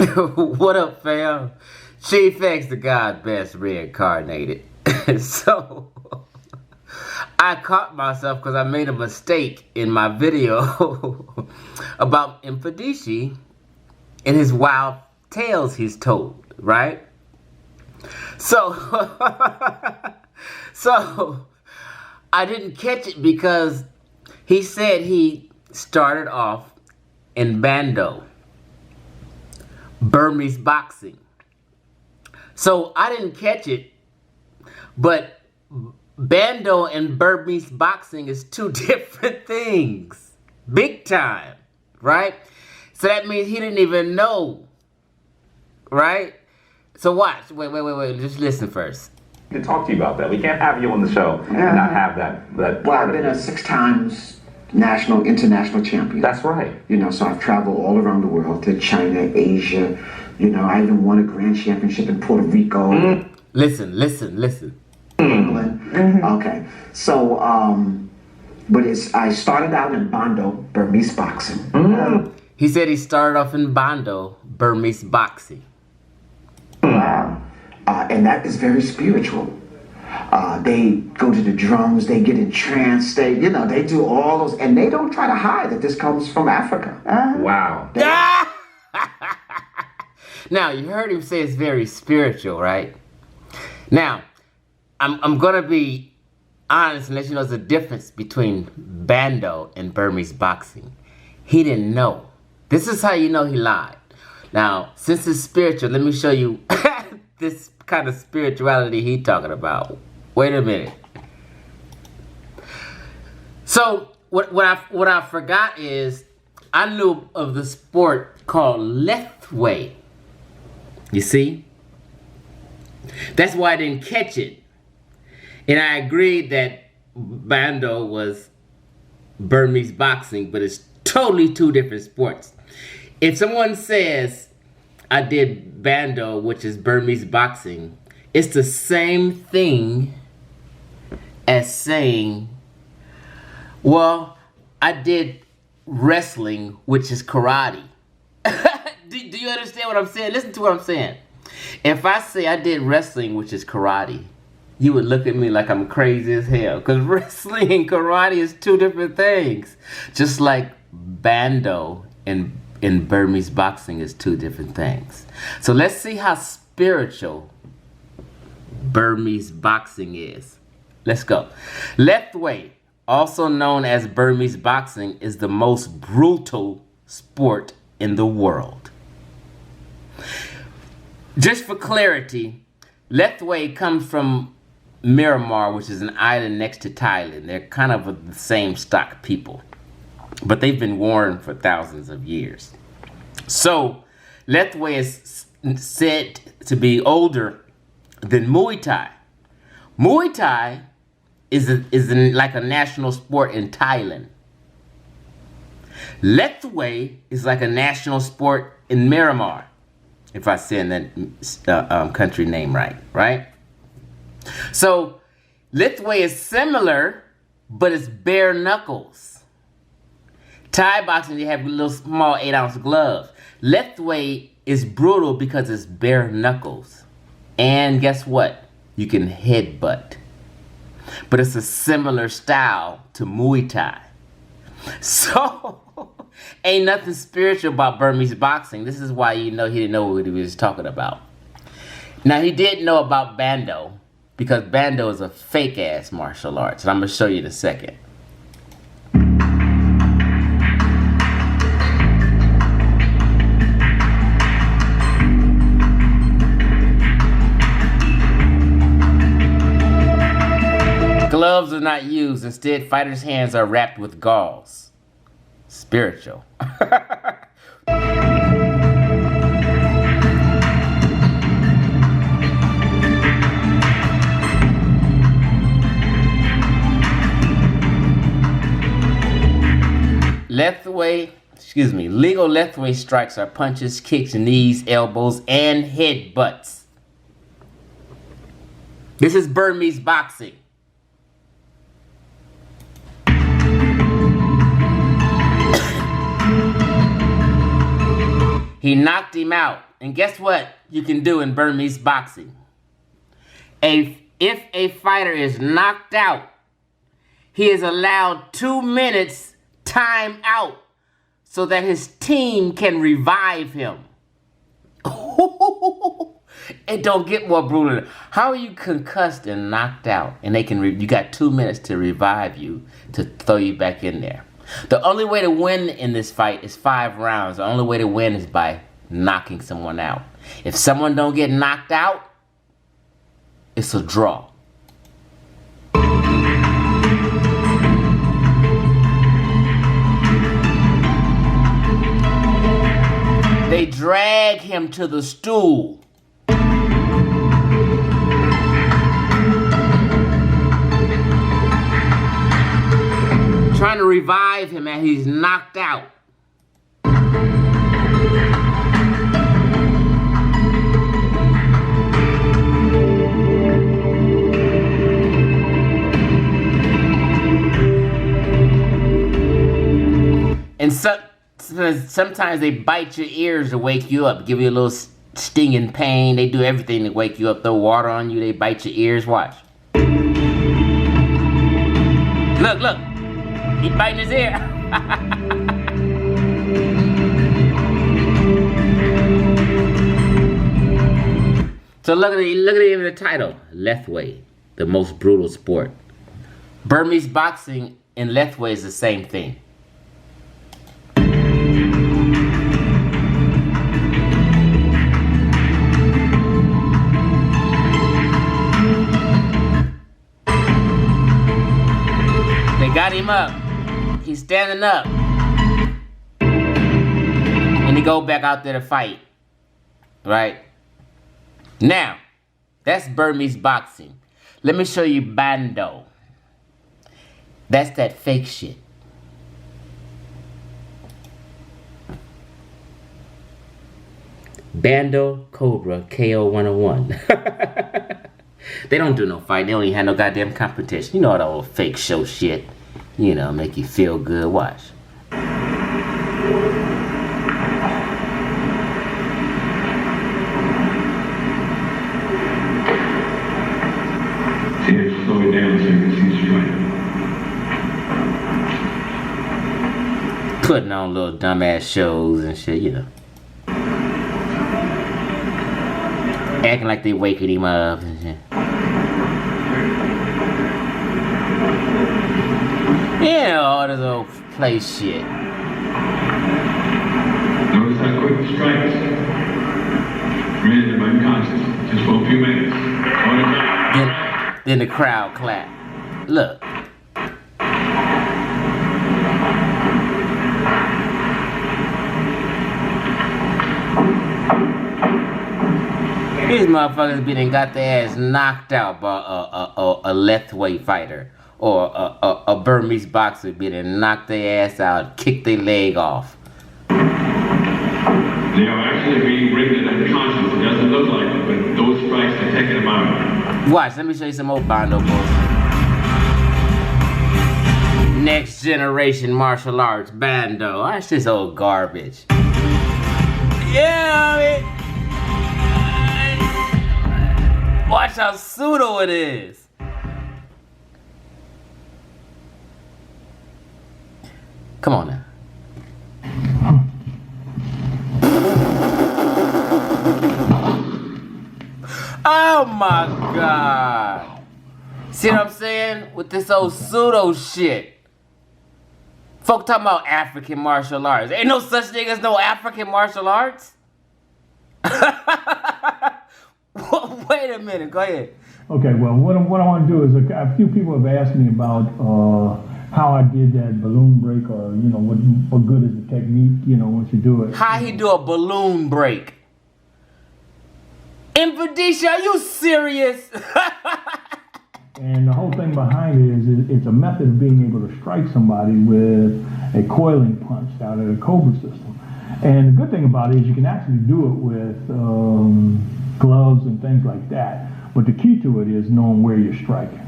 What up, fam? Chief X, the God best reincarnated. So, I caught myself because I made a mistake in my video about Mfundishi and his wild tales he's told, right? So, so I didn't catch it because he said he started off in BANDO, Burmese boxing. So I didn't catch it, but BANDO and Burmese boxing is two different things. Big time, right? So that means he didn't even know, right? So watch, wait, just listen first. To talk to you about that. We can't have you on the show and not have that well, I've been a 6 times national, international champion. That's right. You know, so I've traveled all around the world, to China, Asia. You know, I even won a grand championship in Puerto Rico. Listen. England. Okay. So, but I started out in BANDO, Burmese boxing. He said he started off in BANDO, Burmese boxing. And that is very spiritual. They go to the drums, they get entranced, they do all those, and they don't try to hide that this comes from Africa. Wow. Now, you heard him say it's very spiritual, right? Now, I'm going to be honest and let you know there's a difference between BANDO and Burmese boxing. He didn't know. This is how you know he lied. Now, since it's spiritual, let me show you this kind of spirituality he talking about. Wait a minute. So, what I forgot is I knew of the sport called Lethway. You see? That's why I didn't catch it. And I agreed that BANDO was Burmese boxing, but it's totally two different sports. If someone says I did BANDO, which is Burmese boxing, it's the same thing as saying, well, I did wrestling, which is karate. Do you understand what I'm saying? Listen to what I'm saying. If I say I did wrestling, which is karate, you would look at me like I'm crazy as hell. Because wrestling and karate is two different things. Just like BANDO and Burmese boxing is two different things. So let's see how spiritual Burmese boxing is. Let's go. Lethway, also known as Burmese boxing, is the most brutal sport in the world. Just for clarity, Lethway comes from Myanmar, which is an island next to Thailand. They're kind of the same stock people, but they've been warring for thousands of years. So, Lethway is said to be older than Muay Thai. Muay Thai is like a national sport in Thailand. Lethway is like a national sport in Myanmar, if I say that country name right? So, Lethway is similar, but it's bare knuckles. Thai boxing, you have little small 8-ounce gloves. Lethway is brutal because it's bare knuckles. And guess what? You can headbutt. But it's a similar style to Muay Thai. So, ain't nothing spiritual about Burmese boxing. This is why you know he didn't know what he was talking about. Now, he did know about BANDO, because BANDO is a fake-ass martial arts. And I'm going to show you in a second. Gloves are not used. Instead, fighters' hands are wrapped with gauze. Spiritual. Legal Lethway strikes are punches, kicks, knees, elbows, and headbutts. This is Burmese boxing. He knocked him out and guess what you can do in Burmese boxing? If a fighter is knocked out, he is allowed 2 minutes time out so that his team can revive him. It don't get more brutal. How are you concussed and knocked out, and they can you got 2 minutes to revive you to throw you back in there? The only way to win in this fight is 5 rounds. The only way to win is by knocking someone out. If someone don't get knocked out, it's a draw. They drag him to the stool. Trying to revive him as he's knocked out. And sometimes they bite your ears to wake you up, give you a little stinging pain. They do everything to wake you up, throw water on you, they bite your ears. Watch. Look, look. He's biting his ear. So look at even the title. Lethwei, the most brutal sport. Burmese boxing and Lethwei is the same thing. They got him up. He's standing up. And he go back out there to fight. Right? Now, that's Burmese boxing. Let me show you BANDO. That's that fake shit. BANDO Cobra KO 101. They don't do no fight. They don't even have no goddamn competition. You know all that old fake show shit. You know, make you feel good. Watch. Here, slow it down so you can see straight. Putting on little dumbass shows and shit, you know. Acting like they waking him up and shit. Yeah, all this old play shit. Notice how quick the strikes. Random him unconscious, just for a few minutes. Then the crowd clap. Look. These motherfuckers been and got their ass knocked out by a Lethwei fighter. Or a Burmese boxer been and knocked their ass out, kicked their leg off. They are actually being rendered unconscious. It doesn't look like it, but those strikes are taking them out. Watch, let me show you some old BANDO bullshit. Next generation martial arts, BANDO. That's just old garbage. Yeah, I mean, watch how pseudo it is. Come on now. Oh my God. See what I'm saying? With this old pseudo shit. Folk talking about African martial arts. Ain't no such thing as no African martial arts. Wait a minute, go ahead. Okay, well, what I want to do is a few people have asked me about how I did that balloon break, or you know what good is the technique, you know, once you do it. How he do a balloon break? Mfundishi, are you serious? And the whole thing behind it is it's a method of being able to strike somebody with a coiling punch out of the Cobra system. And the good thing about it is you can actually do it with gloves and things like that. But the key to it is knowing where you're striking.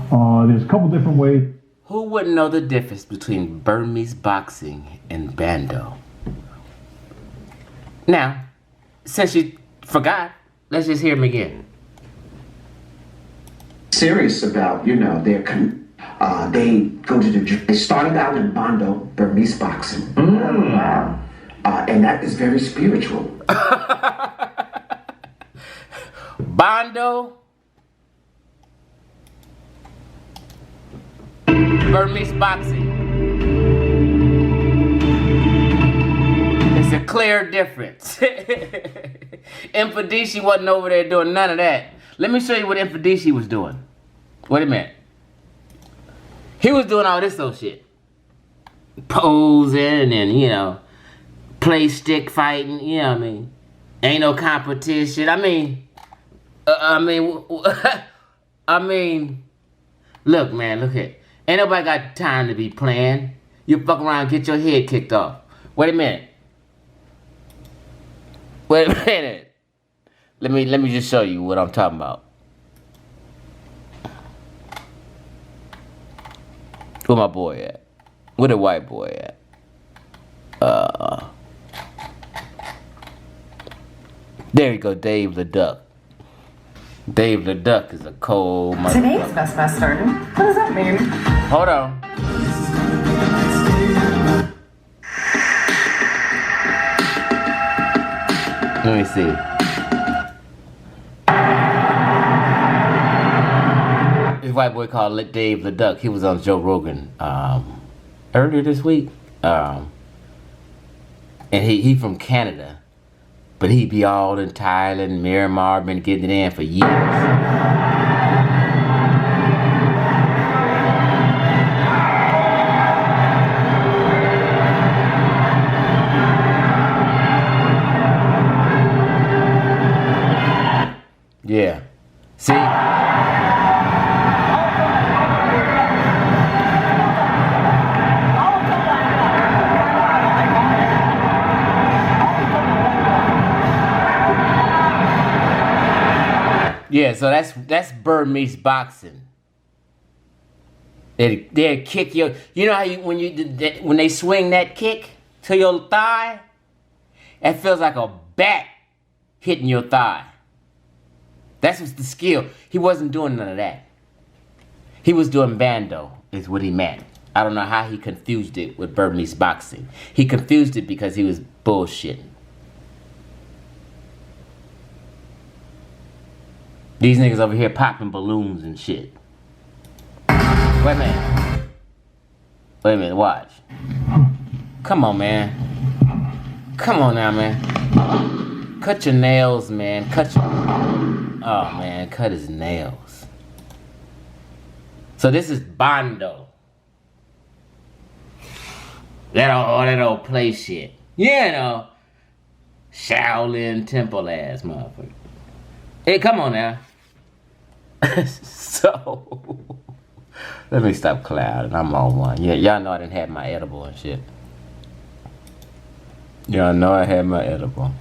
There's a couple different ways. Who wouldn't know the difference between Burmese boxing and BANDO? Now, since you forgot, let's just hear him again. Serious about, you know, they go to they started out in BANDO, Burmese boxing. And that is very spiritual. BANDO, Burmese boxing. It's a clear difference. Mfundishi wasn't over there doing none of that. Let me show you what Mfundishi was doing. Wait a minute. He was doing all this old shit. Posing and, you know, play stick fighting, you know what I mean? Ain't no competition. I mean, look, man, look here. Ain't nobody got time to be playing. You fuck around and get your head kicked off. Wait a minute. Wait a minute. Let me just show you what I'm talking about. Where my boy at? Where the white boy at? There you go, Dave the Duck. Dave the Duck is a cold motherfucker. Today's best started. What does that mean? Hold on. Let me see. This white boy called Dave the Duck. He was on Joe Rogan earlier this week. And he from Canada. But he be all in Thailand, Miramar, been getting it in for years. Yeah. See? Yeah, so that's Burmese boxing. They kick your, you know how when they swing that kick to your thigh, it feels like a bat hitting your thigh. That's what's the skill. He wasn't doing none of that. He was doing BANDO, is what he meant. I don't know how he confused it with Burmese boxing. He confused it because he was bullshitting. These niggas over here popping balloons and shit. Wait a minute. Wait a minute, watch. Come on, man. Come on now, man. Cut your nails, man. Oh, man, cut his nails. So this is BANDO. That old play shit. You know. Shaolin Temple ass motherfucker. Hey, come on now. So, let me stop clouding. I'm on one. Yeah, y'all know I didn't have my edible and shit. Y'all know I had my edible.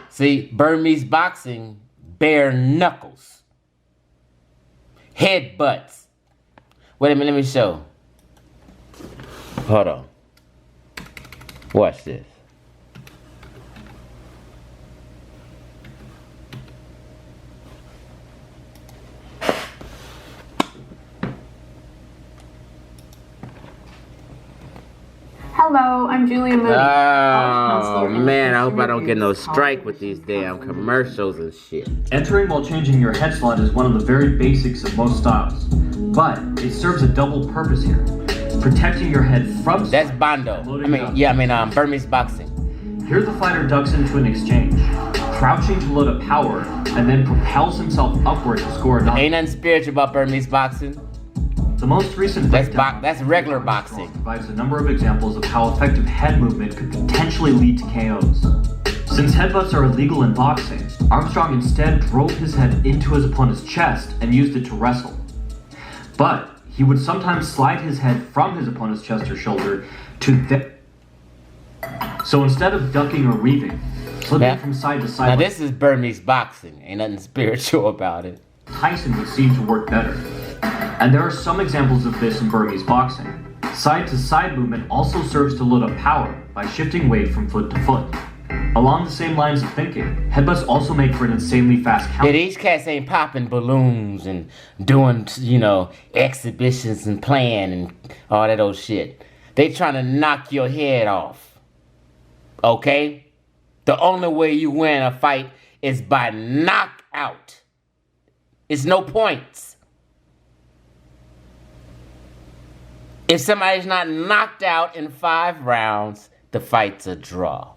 See, Burmese boxing, bare knuckles. Headbutts. Wait a minute, let me show. Hold on. Watch this. Hello, I'm Julia Moody. Oh, man, I hope I don't get no strike with these damn commercials and shit. Entering while changing your head slot is one of the very basics of most styles, but it serves a double purpose here. Protecting your head from That's BANDO. Burmese boxing. Here the fighter ducks into an exchange, crouching to load a power, and then propels himself upward to score a knock. Ain't nothing spiritual about Burmese boxing. The most recent that's regular boxing. Provides a number of examples of how effective head movement could potentially lead to KOs. Since headbutts are illegal in boxing, Armstrong instead drove his head into his opponent's chest and used it to wrestle. But he would sometimes slide his head from his opponent's chest or shoulder to So instead of ducking or weaving, slipping from side to side. Now this is Burmese boxing. Ain't nothing spiritual about it. Tyson would seem to work better. And there are some examples of this in Burmese boxing. Side-to-side movement also serves to load up power by shifting weight from foot to foot. Along the same lines of thinking, headbutts also make for an insanely fast counter. Yeah, these cats ain't popping balloons and doing, you know, exhibitions and playing and all that old shit. They trying to knock your head off. Okay? The only way you win a fight is by knockout. It's no points. If somebody's not knocked out in 5 rounds, the fight's a draw.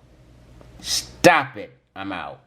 Stop it. I'm out.